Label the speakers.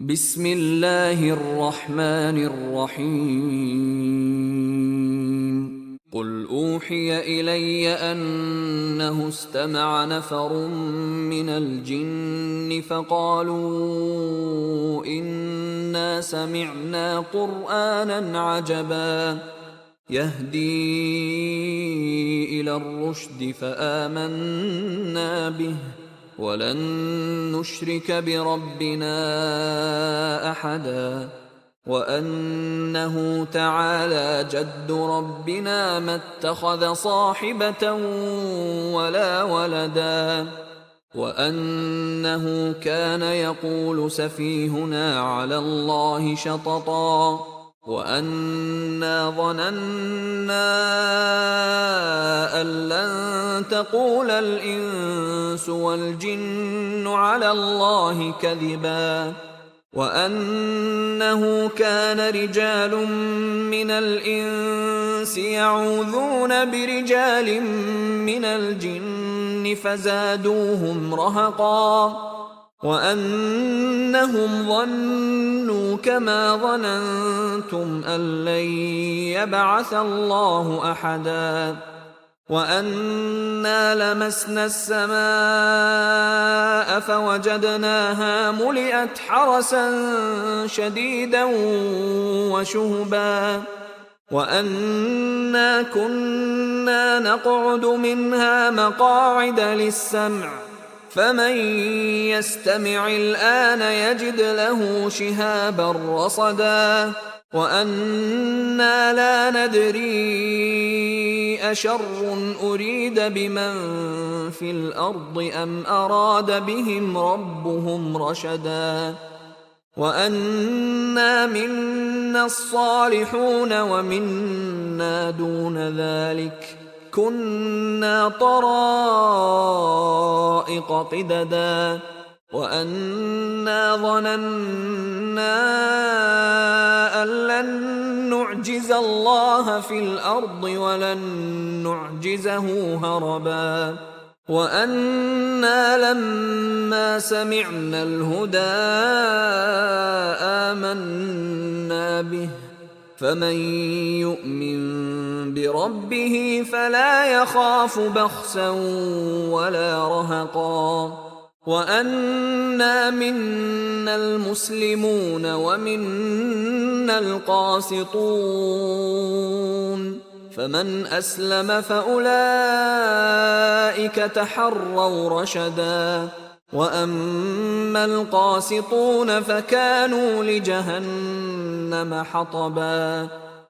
Speaker 1: بسم الله الرحمن الرحيم قل أوحي إلي أنه استمع نفر من الجن فقالوا إنا سمعنا قرآنا عجبا يهدي إلى الرشد فآمنا به ولن نشرك بربنا أحدا وأنه تعالى جد ربنا ما اتخذ صاحبة ولا ولدا وأنه كان يقول سفيهنا على الله شططا وأنا ظننا أن لن تقول الإنس والجن على الله كذبا وأنه كان رجال من الإنس يعوذون برجال من الجن فزادوهم رهقا وأنهم ظنوا كما ظننتم أن لن يبعث الله أحدا وأنا لمسنا السماء فوجدناها ملئت حرسا شديدا وشهبا وأنا كنا نقعد منها مقاعد للسمع فمن يستمع الآن يجد له شهابا رصدا وأنا لا ندري أشر أريد بمن في الأرض أم أراد بهم ربهم رشدا وأنا منا الصالحون ومنا دون ذلك كنا طرائق قددا وأنا ظننا أن لن نعجز الله في الأرض ولن نعجزه هربا وأنا لما سمعنا الهدى آمنا به فمن يؤمن بربه فلا يخاف بخسا ولا رهقا وأنا منا المسلمون ومنا القاسطون فمن أسلم فأولئك تحروا رشدا وأما القاسطون فكانوا لجهنم حطبا